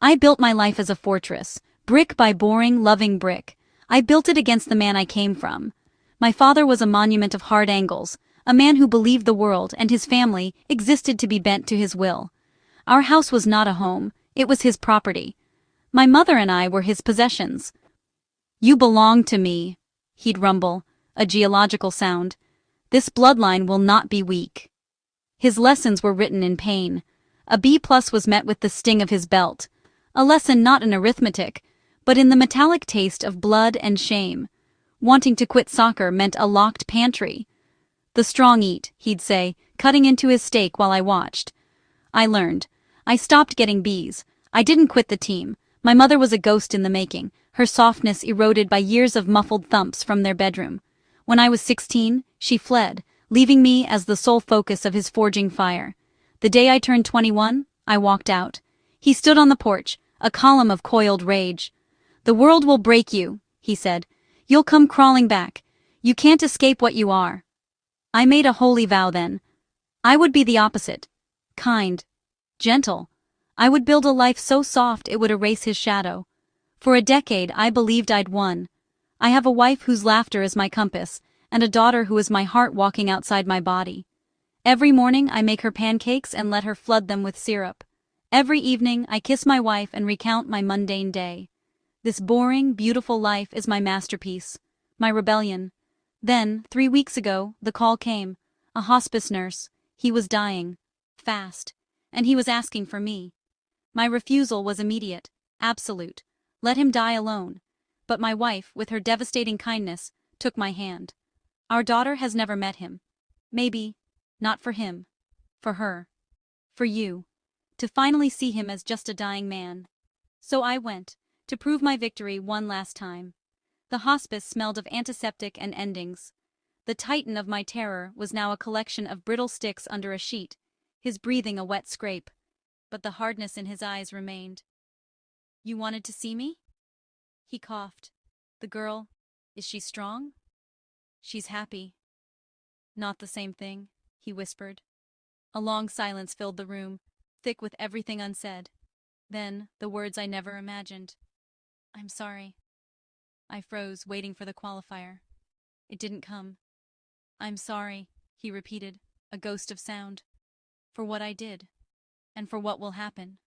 I built my life as a fortress, brick by boring, loving brick. I built it against the man I came from. My father was a monument of hard angles, a man who believed the world and his family existed to be bent to his will. Our house was not a home, it was his property. My mother and I were his possessions. "You belong to me," he'd rumble, a geological sound. "This bloodline will not be weak." His lessons were written in pain. A B+ was met with the sting of his belt. A lesson not in arithmetic, but in the metallic taste of blood and shame. Wanting to quit soccer meant a locked pantry. "The strong eat," he'd say, cutting into his steak while I watched. I learned. I stopped getting B's. I didn't quit the team. My mother was a ghost in the making, her softness eroded by years of muffled thumps from their bedroom. When I was 16, she fled, leaving me as the sole focus of his forging fire. The day I turned 21, I walked out. He stood on the porch, a column of coiled rage. "The world will break you," he said. "You'll come crawling back. You can't escape what you are." I made a holy vow then. I would be the opposite. Kind. Gentle. I would build a life so soft it would erase his shadow. For a decade I believed I'd won. I have a wife whose laughter is my compass, and a daughter who is my heart walking outside my body. Every morning I make her pancakes and let her flood them with syrup. Every evening I kiss my wife and recount my mundane day. This boring, beautiful life is my masterpiece, my rebellion. Then, 3 weeks ago, the call came. A hospice nurse. He was dying. Fast. And he was asking for me. My refusal was immediate, absolute. Let him die alone. But my wife, with her devastating kindness, took my hand. Our daughter has never met him. Maybe, not for him. For her. For you. To finally see him as just a dying man. So I went, to prove my victory one last time. The hospice smelled of antiseptic and endings. The titan of my terror was now a collection of brittle sticks under a sheet, his breathing a wet scrape. But the hardness in his eyes remained. "You wanted to see me?" He coughed. "The girl, is she strong?" "She's happy." "Not the same thing," he whispered. A long silence filled the room, thick with everything unsaid. Then, the words I never imagined. "I'm sorry." I froze, waiting for the qualifier. It didn't come. "I'm sorry," he repeated, a ghost of sound. "For what I did. And for what will happen."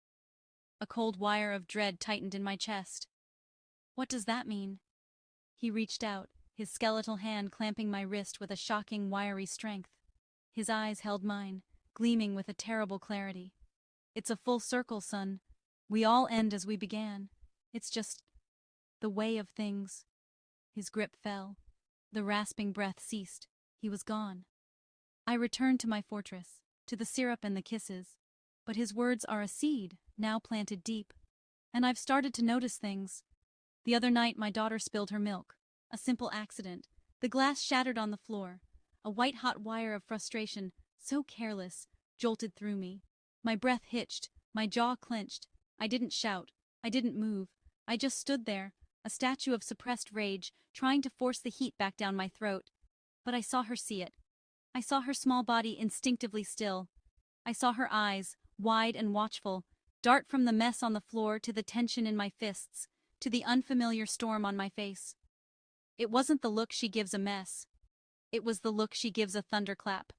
A cold wire of dread tightened in my chest. "What does that mean?" He reached out, his skeletal hand clamping my wrist with a shocking, wiry strength. His eyes held mine, gleaming with a terrible clarity. "It's a full circle, son. We all end as we began. It's just the way of things." His grip fell. The rasping breath ceased. He was gone. I returned to my fortress, to the syrup and the kisses. But his words are a seed, now planted deep. And I've started to notice things. The other night my daughter spilled her milk. A simple accident. The glass shattered on the floor. A white-hot wire of frustration, so careless, jolted through me. My breath hitched, my jaw clenched. I didn't shout. I didn't move. I just stood there, a statue of suppressed rage, trying to force the heat back down my throat. But I saw her see it. I saw her small body instinctively still. I saw her eyes, wide and watchful, dart from the mess on the floor to the tension in my fists, to the unfamiliar storm on my face. It wasn't the look she gives a mess. It was the look she gives a thunderclap.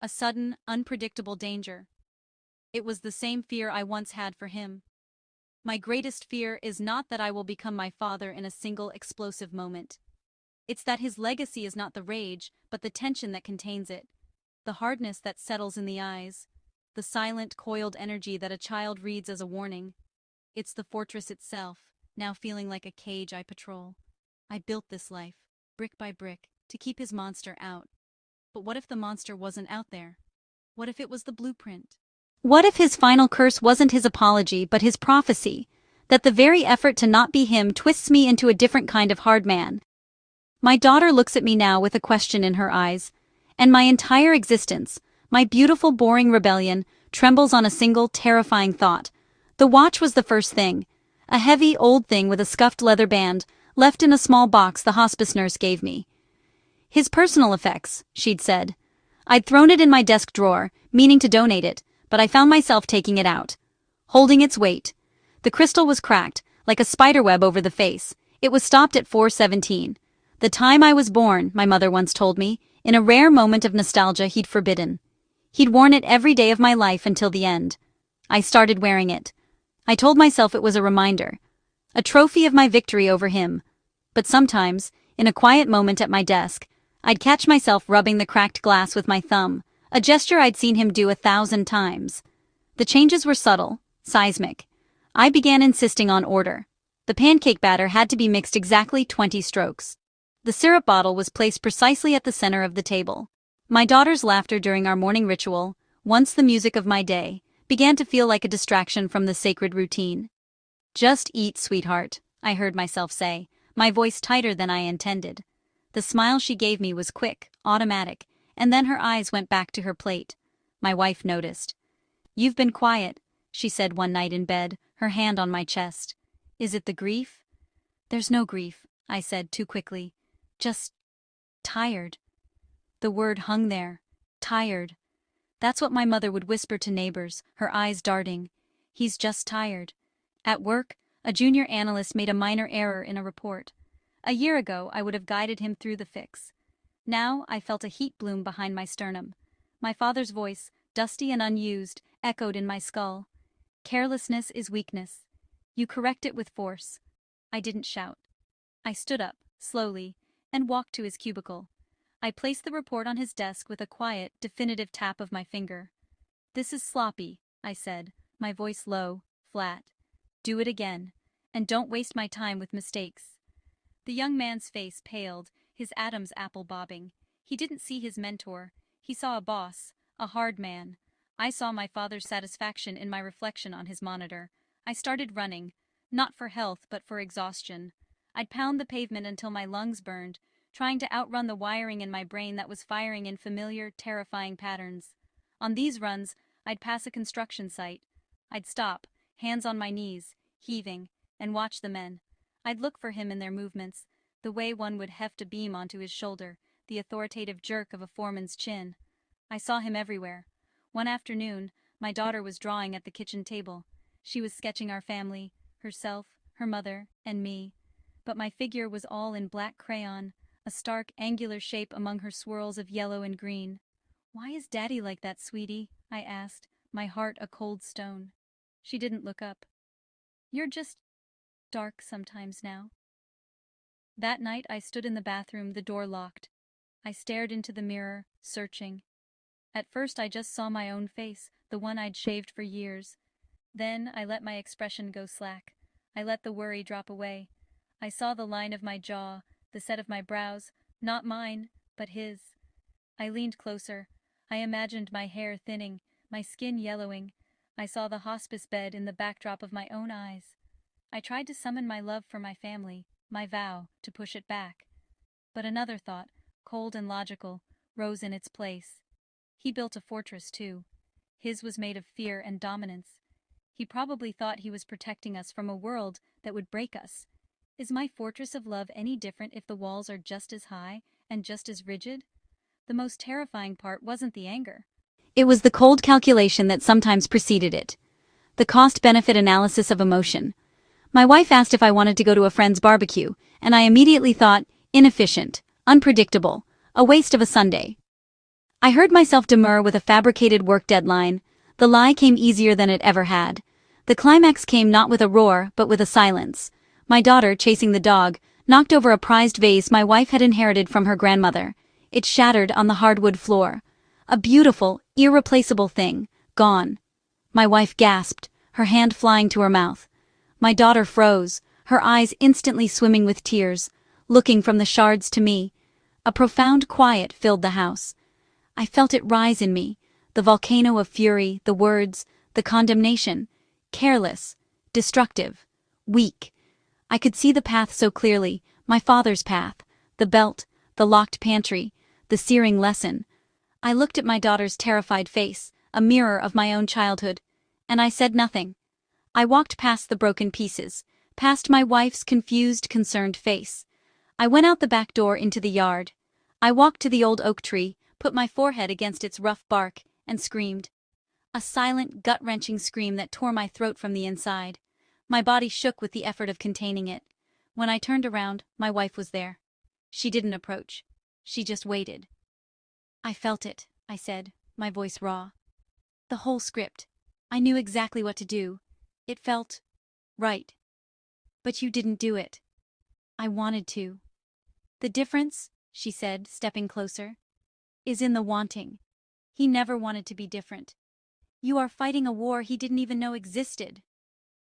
A sudden, unpredictable danger. It was the same fear I once had for him. My greatest fear is not that I will become my father in a single explosive moment. It's that his legacy is not the rage, but the tension that contains it. The hardness that settles in the eyes. The silent, coiled energy that a child reads as a warning. It's the fortress itself, now feeling like a cage I patrol. I built this life, brick by brick, to keep his monster out. But what if the monster wasn't out there? What if it was the blueprint? What if his final curse wasn't his apology, but his prophecy, that the very effort to not be him twists me into a different kind of hard man? My daughter looks at me now with a question in her eyes, and my entire existence, my beautiful boring rebellion, trembles on a single terrifying thought. The watch was the first thing. A heavy, old thing with a scuffed leather band, left in a small box the hospice nurse gave me. "His personal effects," she'd said. I'd thrown it in my desk drawer, meaning to donate it, but I found myself taking it out. Holding its weight. The crystal was cracked, like a spiderweb over the face. It was stopped at 4:17. The time I was born, my mother once told me, in a rare moment of nostalgia he'd forbidden. He'd worn it every day of my life until the end. I started wearing it. I told myself it was a reminder. A trophy of my victory over him. But sometimes, in a quiet moment at my desk, I'd catch myself rubbing the cracked glass with my thumb, a gesture I'd seen him do 1,000 times. The changes were subtle, seismic. I began insisting on order. The pancake batter had to be mixed exactly 20 strokes. The syrup bottle was placed precisely at the center of the table. My daughter's laughter during our morning ritual, once the music of my day, began to feel like a distraction from the sacred routine. "Just eat, sweetheart," I heard myself say, my voice tighter than I intended. The smile she gave me was quick, automatic, and then her eyes went back to her plate. My wife noticed. "You've been quiet," she said one night in bed, her hand on my chest. "Is it the grief?" "There's no grief," I said too quickly. "Just tired." The word hung there. Tired. That's what my mother would whisper to neighbors, her eyes darting. "He's just tired." At work, a junior analyst made a minor error in a report. A year ago, I would have guided him through the fix. Now, I felt a heat bloom behind my sternum. My father's voice, dusty and unused, echoed in my skull. "Carelessness is weakness. You correct it with force." I didn't shout. I stood up, slowly, and walked to his cubicle. I placed the report on his desk with a quiet, definitive tap of my finger. "This is sloppy," I said, my voice low, flat. "Do it again. And don't waste my time with mistakes." The young man's face paled, his Adam's apple bobbing. He didn't see his mentor. He saw a boss, a hard man. I saw my father's satisfaction in my reflection on his monitor. I started running, not for health but for exhaustion. I'd pound the pavement until my lungs burned, trying to outrun the wiring in my brain that was firing in familiar, terrifying patterns. On these runs, I'd pass a construction site. I'd stop, hands on my knees, heaving, and watch the men. I'd look for him in their movements, the way one would heft a beam onto his shoulder, the authoritative jerk of a foreman's chin. I saw him everywhere. One afternoon, my daughter was drawing at the kitchen table. She was sketching our family, herself, her mother, and me. But my figure was all in black crayon, a stark, angular shape among her swirls of yellow and green. "Why is Daddy like that, sweetie?" I asked, my heart a cold stone. She didn't look up. "You're just dark sometimes now." That night I stood in the bathroom, the door locked. I stared into the mirror, searching. At first I just saw my own face, the one I'd shaved for years. Then I let my expression go slack. I let the worry drop away. I saw the line of my jaw, the set of my brows, not mine, but his. I leaned closer. I imagined my hair thinning, my skin yellowing. I saw the hospice bed in the backdrop of my own eyes. I tried to summon my love for my family, my vow, to push it back. But another thought, cold and logical, rose in its place. He built a fortress, too. His was made of fear and dominance. He probably thought he was protecting us from a world that would break us. Is my fortress of love any different if the walls are just as high and just as rigid? The most terrifying part wasn't the anger. It was the cold calculation that sometimes preceded it. The cost-benefit analysis of emotion. My wife asked if I wanted to go to a friend's barbecue, and I immediately thought, inefficient, unpredictable, a waste of a Sunday. I heard myself demur with a fabricated work deadline. The lie came easier than it ever had. The climax came not with a roar, but with a silence. My daughter, chasing the dog, knocked over a prized vase my wife had inherited from her grandmother. It shattered on the hardwood floor. A beautiful, irreplaceable thing, gone. My wife gasped, her hand flying to her mouth. My daughter froze, her eyes instantly swimming with tears, looking from the shards to me. A profound quiet filled the house. I felt it rise in me, the volcano of fury, the words, the condemnation. Careless, destructive, weak. I could see the path so clearly, my father's path, the belt, the locked pantry, the searing lesson. I looked at my daughter's terrified face, a mirror of my own childhood, and I said nothing. I walked past the broken pieces, past my wife's confused, concerned face. I went out the back door into the yard. I walked to the old oak tree, put my forehead against its rough bark, and screamed. A silent, gut-wrenching scream that tore my throat from the inside. My body shook with the effort of containing it. When I turned around, my wife was there. She didn't approach. She just waited. "I felt it," I said, my voice raw. "The whole script. I knew exactly what to do. It felt right. But you didn't do it." "I wanted to." "The difference," she said, stepping closer, "is in the wanting. He never wanted to be different. You are fighting a war he didn't even know existed."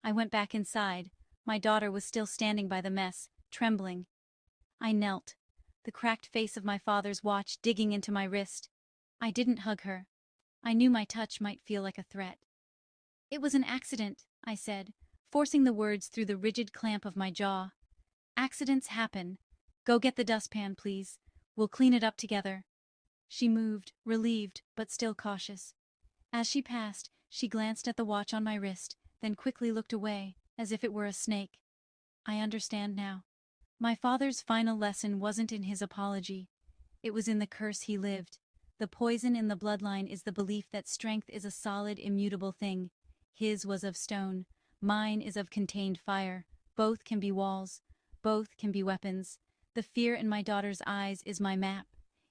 I went back inside. My daughter was still standing by the mess, trembling. I knelt, the cracked face of my father's watch digging into my wrist. I didn't hug her. I knew my touch might feel like a threat. "It was an accident," I said, forcing the words through the rigid clamp of my jaw. "Accidents happen. Go get the dustpan, please. We'll clean it up together." She moved, relieved, but still cautious. As she passed, she glanced at the watch on my wrist, then quickly looked away, as if it were a snake. I understand now. My father's final lesson wasn't in his apology. It was in the curse he lived. The poison in the bloodline is the belief that strength is a solid, immutable thing. His was of stone. Mine is of contained fire. Both can be walls. Both can be weapons. The fear in my daughter's eyes is my map.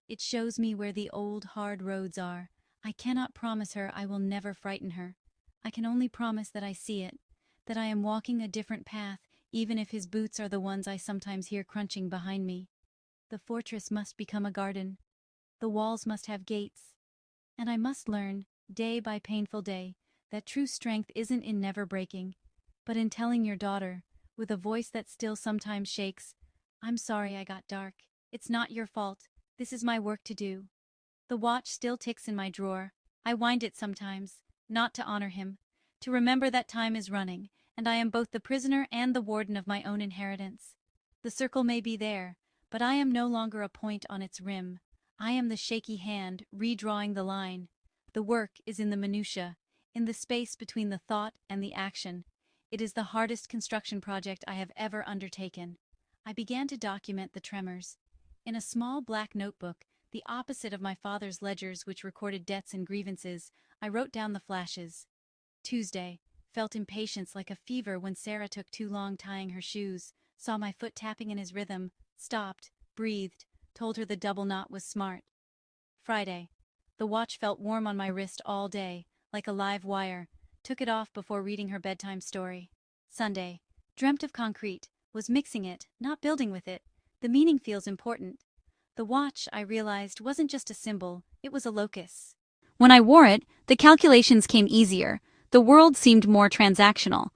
It shows me where the old, hard roads are. I cannot promise her I will never frighten her. I can only promise that I see it, that I am walking a different path, even if his boots are the ones I sometimes hear crunching behind me. The fortress must become a garden. The walls must have gates. And I must learn, day by painful day, that true strength isn't in never breaking, but in telling your daughter, with a voice that still sometimes shakes, "I'm sorry I got dark. It's not your fault. This is my work to do." The watch still ticks in my drawer. I wind it sometimes, not to honor him, to remember that time is running, and I am both the prisoner and the warden of my own inheritance. The circle may be there, but I am no longer a point on its rim. I am the shaky hand, redrawing the line. The work is in the minutiae, in the space between the thought and the action. It is the hardest construction project I have ever undertaken. I began to document the tremors. In a small black notebook, the opposite of my father's ledgers which recorded debts and grievances, I wrote down the flashes. Tuesday, felt impatience like a fever when Sarah took too long tying her shoes, saw my foot tapping in his rhythm, stopped, breathed, told her the double knot was smart. Friday, the watch felt warm on my wrist all day, like a live wire, took it off before reading her bedtime story. Sunday, dreamt of concrete, was mixing it, not building with it. The meaning feels important. The watch, I realized, wasn't just a symbol, it was a locus. When I wore it, the calculations came easier. The world seemed more transactional.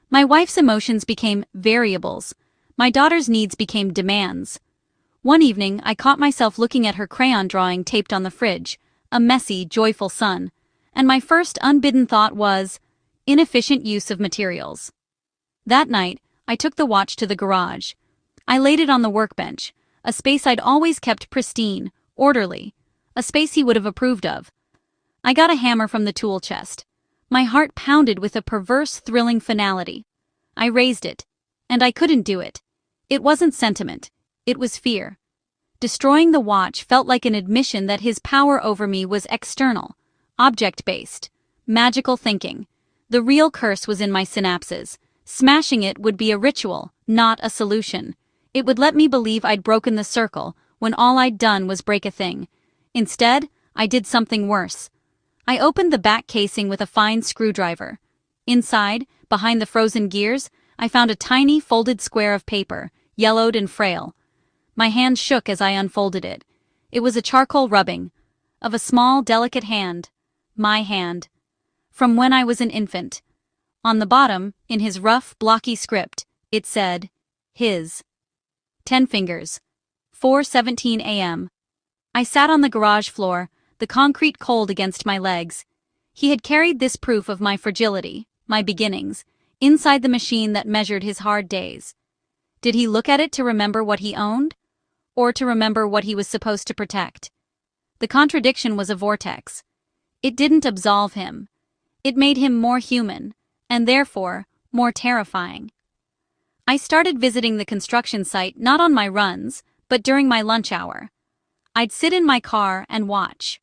My wife's emotions became variables. My daughter's needs became demands. One evening, I caught myself looking at her crayon drawing taped on the fridge, a messy, joyful sun, and my first unbidden thought was, inefficient use of materials. That night, I took the watch to the garage. I laid it on the workbench, a space I'd always kept pristine, orderly, a space he would have approved of. I got a hammer from the tool chest. My heart pounded with a perverse, thrilling finality. I raised it, and I couldn't do it. It wasn't sentiment. It was fear. Destroying the watch felt like an admission that his power over me was external, object-based, magical thinking. The real curse was in my synapses. Smashing it would be a ritual, not a solution. It would let me believe I'd broken the circle, when all I'd done was break a thing. Instead, I did something worse. I opened the back casing with a fine screwdriver. Inside, behind the frozen gears, I found a tiny, folded square of paper, yellowed and frail. My hand shook as I unfolded it. It was a charcoal rubbing, of a small, delicate hand. My hand. From when I was an infant. On the bottom, in his rough, blocky script, it said, his. 10 fingers. 4:17 a.m. I sat on the garage floor, the concrete cold against my legs. He had carried this proof of my fragility, my beginnings, inside the machine that measured his hard days. Did he look at it to remember what he owned? Or to remember what he was supposed to protect? The contradiction was a vortex. It didn't absolve him. It made him more human, and therefore, more terrifying. I started visiting the construction site not on my runs, but during my lunch hour. I'd sit in my car and watch.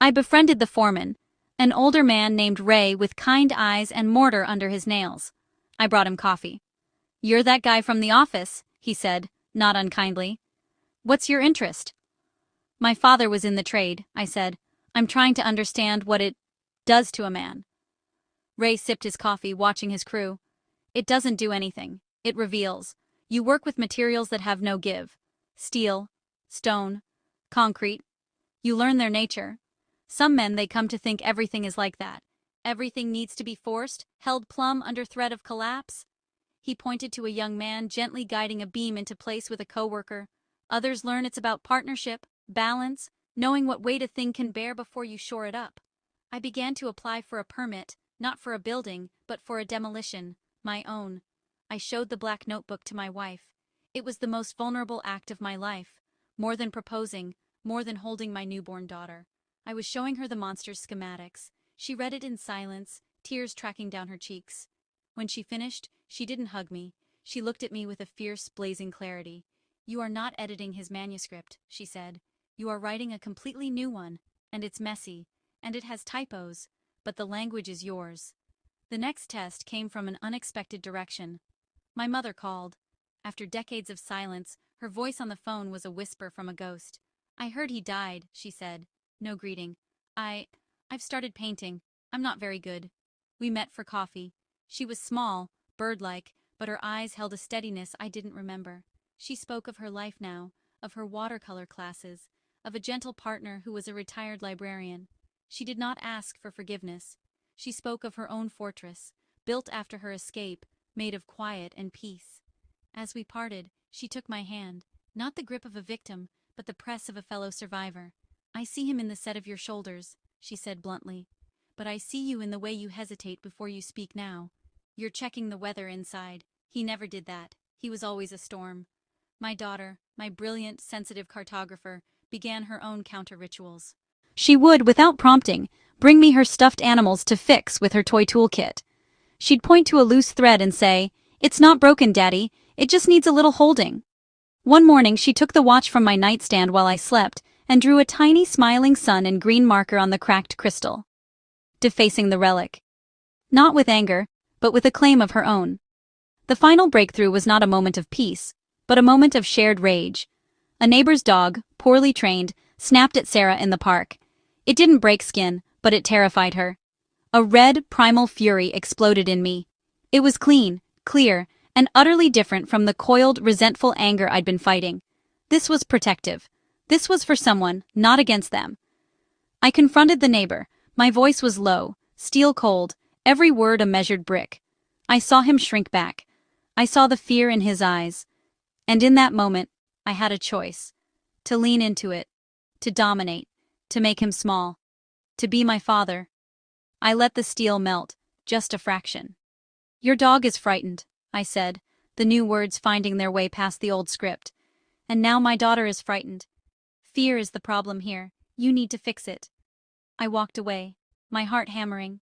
I befriended the foreman, an older man named Ray with kind eyes and mortar under his nails. I brought him coffee. "You're that guy from the office," he said, not unkindly. "What's your interest?" "My father was in the trade," I said. "I'm trying to understand what it does to a man." Ray sipped his coffee, watching his crew. "It doesn't do anything. It reveals. You work with materials that have no give. Steel, stone, concrete. You learn their nature. Some men, they come to think everything is like that. Everything needs to be forced, held plumb under threat of collapse." He pointed to a young man gently guiding a beam into place with a coworker. "Others learn it's about partnership, balance, knowing what weight a thing can bear before you shore it up." I began to apply for a permit, not for a building, but for a demolition, my own. I showed the black notebook to my wife. It was the most vulnerable act of my life. More than proposing, more than holding my newborn daughter. I was showing her the monster's schematics. She read it in silence, tears tracking down her cheeks. When she finished, she didn't hug me. She looked at me with a fierce, blazing clarity. "You are not editing his manuscript," she said. "You are writing a completely new one, and it's messy, and it has typos, but the language is yours." The next test came from an unexpected direction. My mother called. After decades of silence, her voice on the phone was a whisper from a ghost. "I heard he died," she said. No greeting. I've started painting. I'm not very good." We met for coffee. She was small, bird-like, but her eyes held a steadiness I didn't remember. She spoke of her life now, of her watercolor classes, of a gentle partner who was a retired librarian. She did not ask for forgiveness. She spoke of her own fortress, built after her escape, made of quiet and peace. As we parted, she took my hand, not the grip of a victim, but the press of a fellow survivor. "I see him in the set of your shoulders," she said bluntly. "But I see you in the way you hesitate before you speak now. You're checking the weather inside. He never did that. He was always a storm." My daughter, my brilliant, sensitive cartographer, began her own counter-rituals. She would, without prompting, bring me her stuffed animals to fix with her toy toolkit. She'd point to a loose thread and say, "It's not broken, Daddy. It just needs a little holding." One morning, she took the watch from my nightstand while I slept and drew a tiny smiling sun in green marker on the cracked crystal, defacing the relic. Not with anger, but with a claim of her own. The final breakthrough was not a moment of peace, but a moment of shared rage. A neighbor's dog, poorly trained, snapped at Sarah in the park. It didn't break skin, but it terrified her. A red, primal fury exploded in me. It was clean, clear, and utterly different from the coiled, resentful anger I'd been fighting. This was protective. This was for someone, not against them. I confronted the neighbor. My voice was low, steel cold, every word a measured brick. I saw him shrink back. I saw the fear in his eyes. And in that moment, I had a choice. To lean into it. To dominate. To make him small. To be my father. I let the steel melt, just a fraction. "Your dog is frightened," I said, the new words finding their way past the old script. "And now my daughter is frightened. Fear is the problem here. You need to fix it." I walked away, my heart hammering.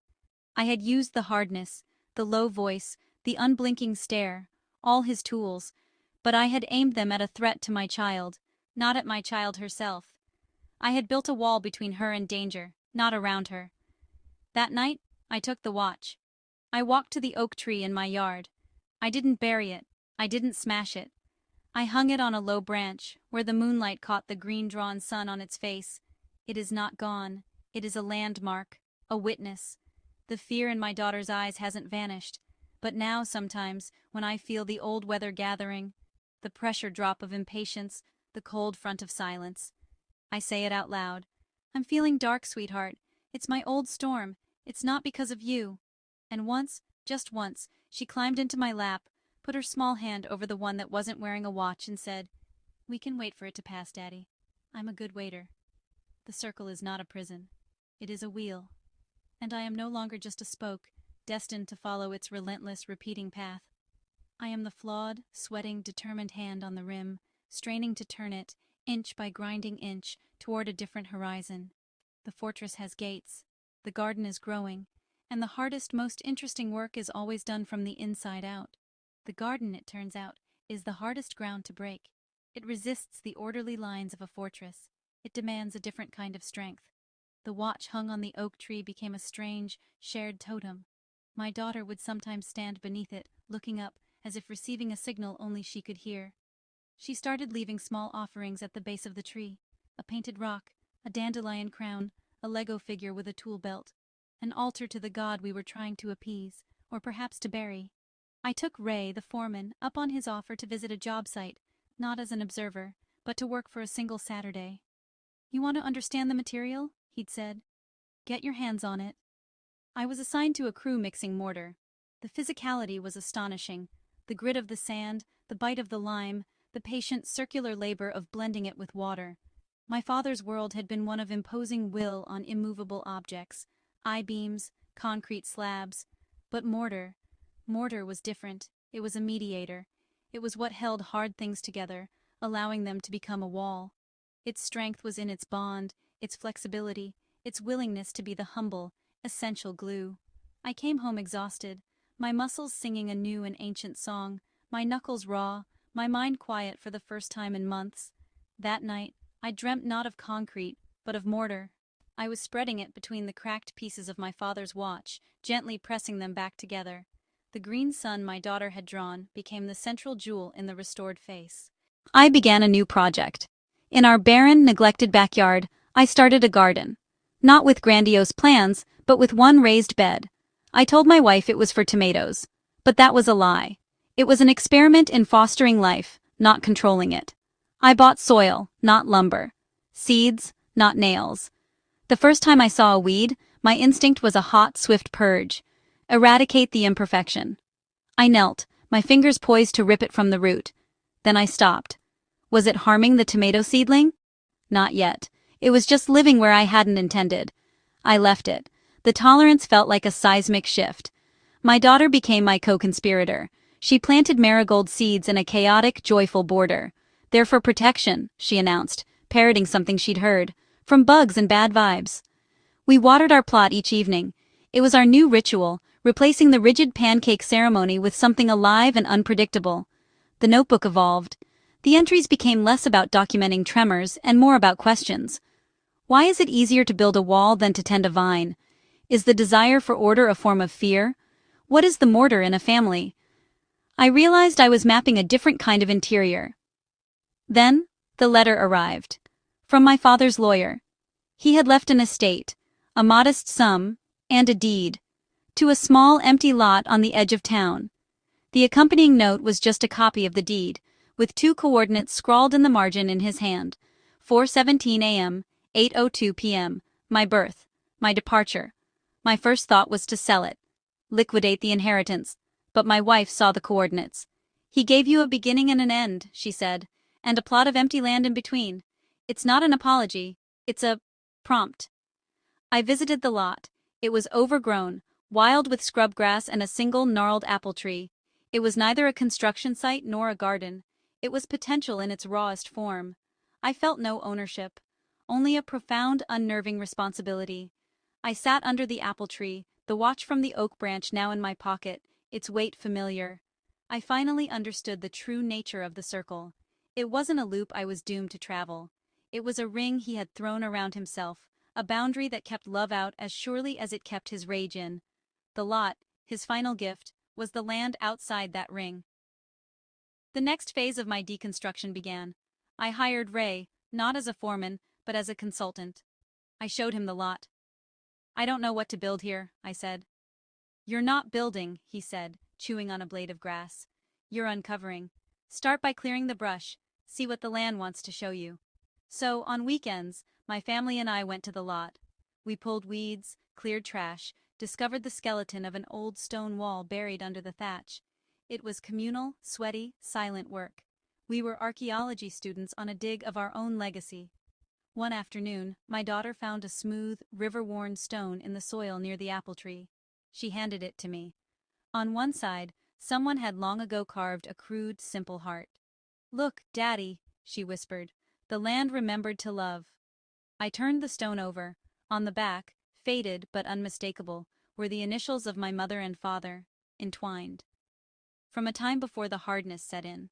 I had used the hardness, the low voice, the unblinking stare, all his tools, but I had aimed them at a threat to my child, not at my child herself. I had built a wall between her and danger, not around her. That night, I took the watch. I walked to the oak tree in my yard. I didn't bury it. I didn't smash it. I hung it on a low branch, where the moonlight caught the green-drawn sun on its face. It is not gone. It is a landmark, a witness. The fear in my daughter's eyes hasn't vanished. But now, sometimes, when I feel the old weather gathering, the pressure drop of impatience, the cold front of silence, I say it out loud. "I'm feeling dark, sweetheart. It's my old storm. It's not because of you." And once, just once, she climbed into my lap, put her small hand over the one that wasn't wearing a watch and said, "We can wait for it to pass, Daddy. I'm a good waiter." The circle is not a prison. It is a wheel. And I am no longer just a spoke, destined to follow its relentless, repeating path. I am the flawed, sweating, determined hand on the rim, straining to turn it, inch by grinding inch, toward a different horizon. The fortress has gates. The garden is growing. And the hardest, most interesting work is always done from the inside out. The garden, it turns out, is the hardest ground to break. It resists the orderly lines of a fortress. It demands a different kind of strength. The watch hung on the oak tree became a strange, shared totem. My daughter would sometimes stand beneath it, looking up, as if receiving a signal only she could hear. She started leaving small offerings at the base of the tree. A painted rock, a dandelion crown, a Lego figure with a tool belt. An altar to the god we were trying to appease, or perhaps to bury. I took Ray, the foreman, up on his offer to visit a job site, not as an observer, but to work for a single Saturday. "You want to understand the material?" he'd said. "Get your hands on it." I was assigned to a crew mixing mortar. The physicality was astonishing. The grit of the sand, the bite of the lime, the patient circular labor of blending it with water. My father's world had been one of imposing will on immovable objects, I-beams, concrete slabs. But mortar was different. It was a mediator. It was what held hard things together, allowing them to become a wall. Its strength was in its bond, its flexibility, its willingness to be the humble, essential glue. I came home exhausted, my muscles singing a new and ancient song, my knuckles raw, my mind quiet for the first time in months. That night, I dreamt not of concrete, but of mortar. I was spreading it between the cracked pieces of my father's watch, gently pressing them back together. The green sun my daughter had drawn became the central jewel in the restored face. I began a new project. In our barren, neglected backyard, I started a garden. Not with grandiose plans, but with one raised bed. I told my wife it was for tomatoes. But that was a lie. It was an experiment in fostering life, not controlling it. I bought soil, not lumber. Seeds, not nails. The first time I saw a weed, my instinct was a hot, swift purge. Eradicate the imperfection. I knelt, my fingers poised to rip it from the root. Then I stopped. Was it harming the tomato seedling? Not yet. It was just living where I hadn't intended. I left it. The tolerance felt like a seismic shift. My daughter became my co-conspirator. She planted marigold seeds in a chaotic, joyful border. "They're for protection," she announced, parroting something she'd heard. "From bugs and bad vibes." We watered our plot each evening. It was our new ritual, replacing the rigid pancake ceremony with something alive and unpredictable. The notebook evolved. The entries became less about documenting tremors and more about questions. Why is it easier to build a wall than to tend a vine? Is the desire for order a form of fear? What is the mortar in a family? I realized I was mapping a different kind of interior. Then, the letter arrived. From my father's lawyer. He had left an estate, a modest sum, and a deed, to a small, empty lot on the edge of town. The accompanying note was just a copy of the deed, with 2 coordinates scrawled in the margin in his hand. 4:17 a.m., 8:02 p.m., my birth, my departure. My first thought was to sell it, liquidate the inheritance, but my wife saw the coordinates. "He gave you a beginning and an end," she said, "and a plot of empty land in between. It's not an apology, it's a prompt." I visited the lot. It was overgrown, wild with scrub grass and a single gnarled apple tree. It was neither a construction site nor a garden. It was potential in its rawest form. I felt no ownership, only a profound, unnerving responsibility. I sat under the apple tree, the watch from the oak branch now in my pocket, its weight familiar. I finally understood the true nature of the circle. It wasn't a loop I was doomed to travel. It was a ring he had thrown around himself, a boundary that kept love out as surely as it kept his rage in. The lot, his final gift, was the land outside that ring. The next phase of my deconstruction began. I hired Ray, not as a foreman, but as a consultant. I showed him the lot. "I don't know what to build here," I said. "You're not building," he said, chewing on a blade of grass. "You're uncovering. Start by clearing the brush, see what the land wants to show you." So, on weekends, my family and I went to the lot. We pulled weeds, cleared trash, discovered the skeleton of an old stone wall buried under the thatch. It was communal, sweaty, silent work. We were archaeology students on a dig of our own legacy. One afternoon, my daughter found a smooth, river-worn stone in the soil near the apple tree. She handed it to me. On one side, someone had long ago carved a crude, simple heart. "Look, Daddy," she whispered, "the land remembered to love." I turned the stone over. On the back, faded but unmistakable, were the initials of my mother and father, entwined. From a time before the hardness set in.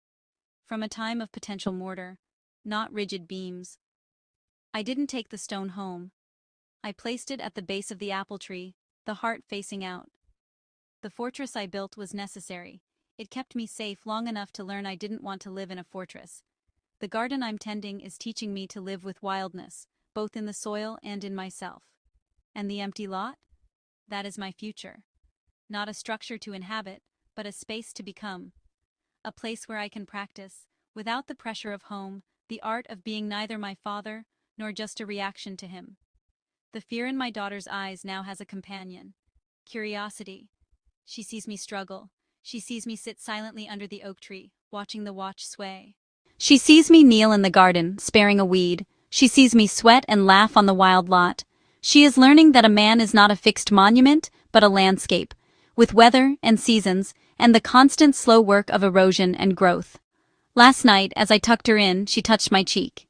From a time of potential mortar, not rigid beams. I didn't take the stone home. I placed it at the base of the apple tree, the heart facing out. The fortress I built was necessary. It kept me safe long enough to learn I didn't want to live in a fortress. The garden I'm tending is teaching me to live with wildness, both in the soil and in myself. And the empty lot? That is my future. Not a structure to inhabit, but a space to become. A place where I can practice, without the pressure of home, the art of being neither my father nor just a reaction to him. The fear in my daughter's eyes now has a companion. Curiosity. She sees me struggle. She sees me sit silently under the oak tree, watching the watch sway. She sees me kneel in the garden, sparing a weed. She sees me sweat and laugh on the wild lot. She is learning that a man is not a fixed monument, but a landscape, with weather and seasons, and the constant slow work of erosion and growth. Last night, as I tucked her in, she touched my cheek.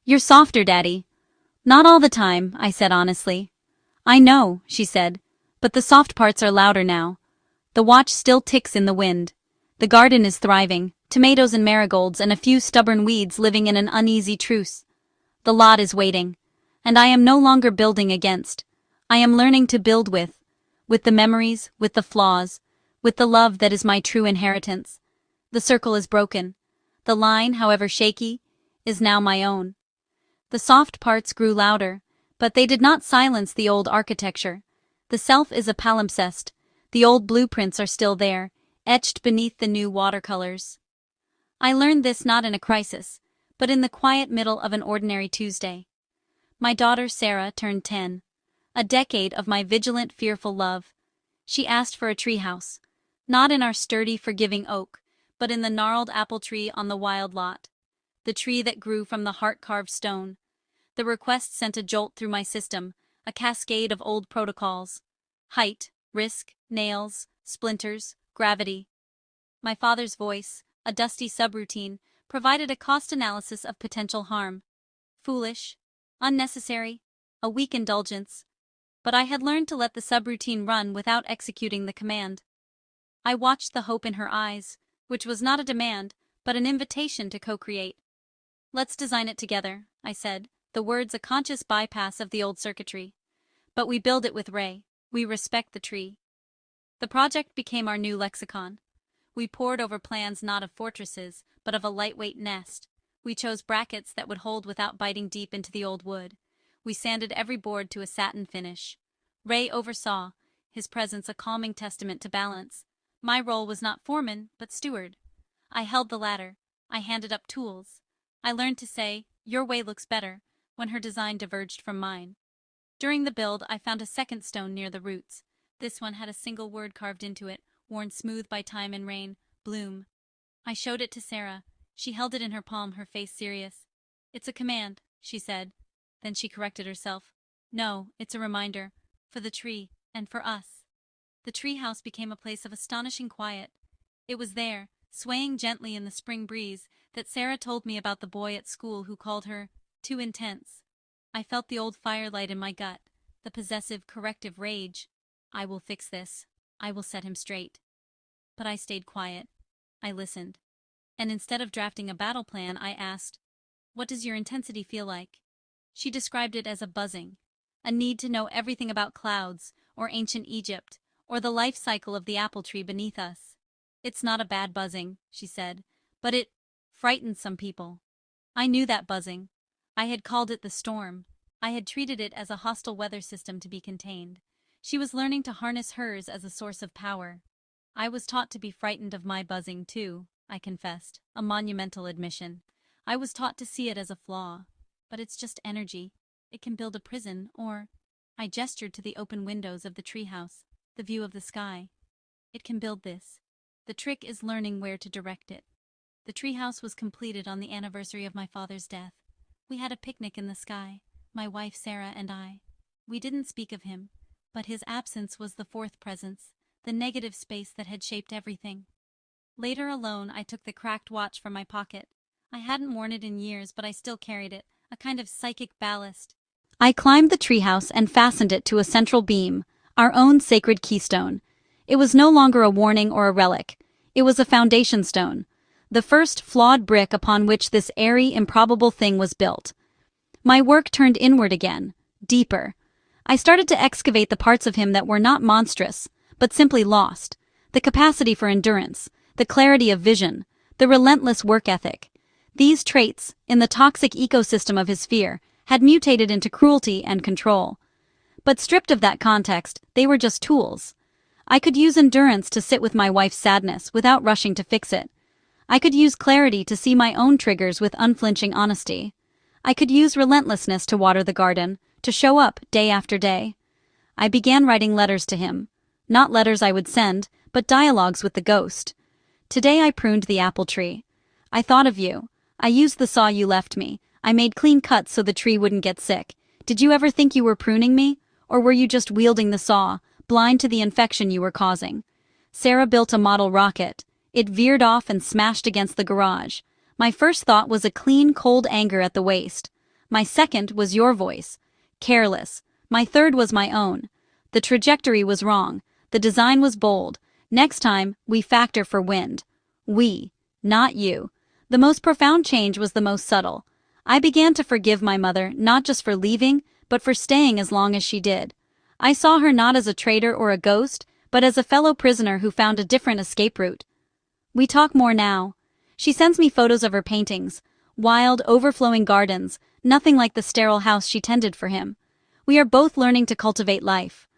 "You're softer, Daddy." "Not all the time," I said honestly. "I know," she said, "but the soft parts are louder now. The watch still ticks in the wind. The garden is thriving, tomatoes and marigolds and a few stubborn weeds living in an uneasy truce. The lot is waiting. And I am no longer building against. I am learning to build with the memories, with the flaws, with the love that is my true inheritance. The circle is broken. The line, however shaky, is now my own." The soft parts grew louder, but they did not silence the old architecture. The self is a palimpsest. The old blueprints are still there, etched beneath the new watercolors. I learned this not in a crisis, but in the quiet middle of an ordinary Tuesday. My daughter Sarah turned 10. A decade of my vigilant, fearful love. She asked for a treehouse. Not in our sturdy, forgiving oak, but in the gnarled apple tree on the wild lot. The tree that grew from the heart-carved stone. The request sent a jolt through my system, a cascade of old protocols. Height, risk, nails, splinters, gravity. My father's voice, a dusty subroutine, provided a cost analysis of potential harm. Foolish, unnecessary, a weak indulgence. But I had learned to let the subroutine run without executing the command. I watched the hope in her eyes, which was not a demand, but an invitation to co-create. "Let's design it together," I said, the words a conscious bypass of the old circuitry. "But we build it with Ray. We respect the tree." The project became our new lexicon. We pored over plans not of fortresses, but of a lightweight nest. We chose brackets that would hold without biting deep into the old wood. We sanded every board to a satin finish. Ray oversaw, his presence a calming testament to balance. My role was not foreman, but steward. I held the ladder. I handed up tools. I learned to say, "Your way looks better," when her design diverged from mine. During the build, I found a second stone near the roots. This one had a single word carved into it, worn smooth by time and rain: bloom. I showed it to Sarah. She held it in her palm, her face serious. "It's a command," she said. Then she corrected herself. "No, it's a reminder. For the tree, and for us." The treehouse became a place of astonishing quiet. It was there, swaying gently in the spring breeze, that Sarah told me about the boy at school who called her too intense. I felt the old firelight in my gut, the possessive, corrective rage. I will fix this. I will set him straight. But I stayed quiet. I listened. And instead of drafting a battle plan, I asked, "What does your intensity feel like?" She described it as a buzzing, a need to know everything about clouds, or ancient Egypt, or the life cycle of the apple tree beneath us. "It's not a bad buzzing," she said, "but it frightens some people." I knew that buzzing. I had called it the storm. I had treated it as a hostile weather system to be contained. She was learning to harness hers as a source of power. I was taught to be frightened of my buzzing, too, I confessed, a monumental admission. I was taught to see it as a flaw. But it's just energy. It can build a prison, or— I gestured to the open windows of the treehouse, the view of the sky. "It can build this. The trick is learning where to direct it." The treehouse was completed on the anniversary of my father's death. We had a picnic in the sky, my wife Sarah and I. We didn't speak of him, but his absence was the fourth presence, the negative space that had shaped everything. Later alone, I took the cracked watch from my pocket. I hadn't worn it in years, but I still carried it, a kind of psychic ballast. I climbed the treehouse and fastened it to a central beam, our own sacred keystone. It was no longer a warning or a relic. It was a foundation stone, the first flawed brick upon which this airy, improbable thing was built. My work turned inward again, deeper. I started to excavate the parts of him that were not monstrous, but simply lost. The capacity for endurance, the clarity of vision, the relentless work ethic. These traits, in the toxic ecosystem of his sphere, had mutated into cruelty and control. But stripped of that context, they were just tools. I could use endurance to sit with my wife's sadness without rushing to fix it. I could use clarity to see my own triggers with unflinching honesty. I could use relentlessness to water the garden, to show up day after day. I began writing letters to him. Not letters I would send, but dialogues with the ghost. Today I pruned the apple tree. I thought of you. I used the saw you left me. I made clean cuts so the tree wouldn't get sick. Did you ever think you were pruning me? Or were you just wielding the saw, blind to the infection you were causing? Sarah built a model rocket. It veered off and smashed against the garage. My first thought was a clean, cold anger at the waste. My second was your voice. Careless. My third was my own. The trajectory was wrong. The design was bold. Next time, we factor for wind. We, not you. The most profound change was the most subtle. I began to forgive my mother not just for leaving, but for staying as long as she did. I saw her not as a traitor or a ghost, but as a fellow prisoner who found a different escape route. We talk more now. She sends me photos of her paintings. Wild, overflowing gardens, nothing like the sterile house she tended for him. We are both learning to cultivate life.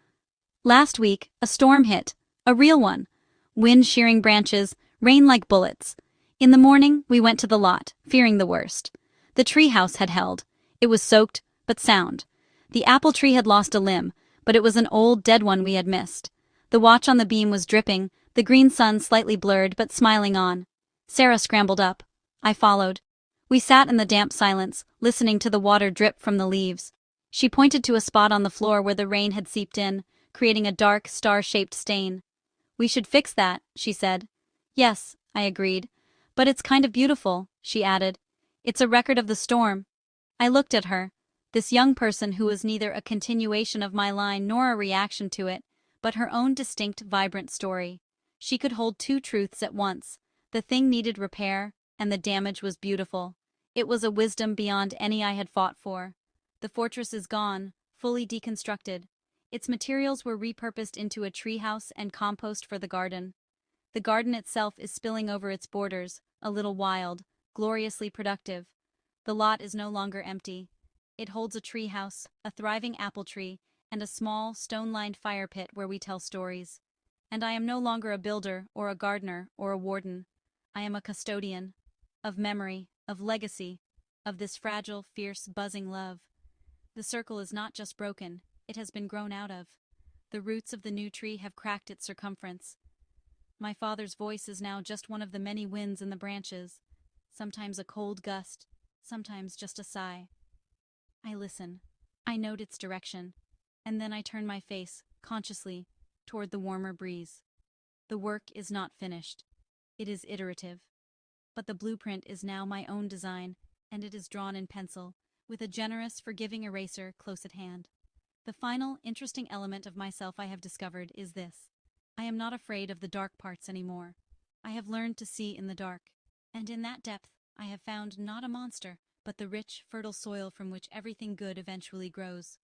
Last week, a storm hit. A real one. Wind shearing branches, rain like bullets. In the morning, we went to the lot, fearing the worst. The treehouse had held. It was soaked, but sound. The apple tree had lost a limb, but it was an old, dead one we had missed. The watch on the beam was dripping, the green sun slightly blurred but smiling on. Sarah scrambled up. I followed. We sat in the damp silence, listening to the water drip from the leaves. She pointed to a spot on the floor where the rain had seeped in, creating a dark, star-shaped stain. "We should fix that," she said. "Yes," I agreed. "But it's kind of beautiful," she added. "It's a record of the storm." I looked at her, this young person who was neither a continuation of my line nor a reaction to it, but her own distinct, vibrant story. She could hold two truths at once. The thing needed repair, and the damage was beautiful. It was a wisdom beyond any I had fought for. The fortress is gone, fully deconstructed. Its materials were repurposed into a treehouse and compost for the garden. The garden itself is spilling over its borders, a little wild, gloriously productive. The lot is no longer empty. It holds a treehouse, a thriving apple tree, and a small, stone-lined fire pit where we tell stories. And I am no longer a builder, or a gardener, or a warden. I am a custodian. Of memory, of legacy, of this fragile, fierce, buzzing love. The circle is not just broken, it has been grown out of. The roots of the new tree have cracked its circumference. My father's voice is now just one of the many winds in the branches, sometimes a cold gust, sometimes just a sigh. I listen. I note its direction, and then I turn my face, consciously, toward the warmer breeze. The work is not finished. It is iterative. But the blueprint is now my own design, and it is drawn in pencil, with a generous, forgiving eraser close at hand. The final, interesting element of myself I have discovered is this. I am not afraid of the dark parts anymore. I have learned to see in the dark, and in that depth I have found not a monster, but the rich, fertile soil from which everything good eventually grows.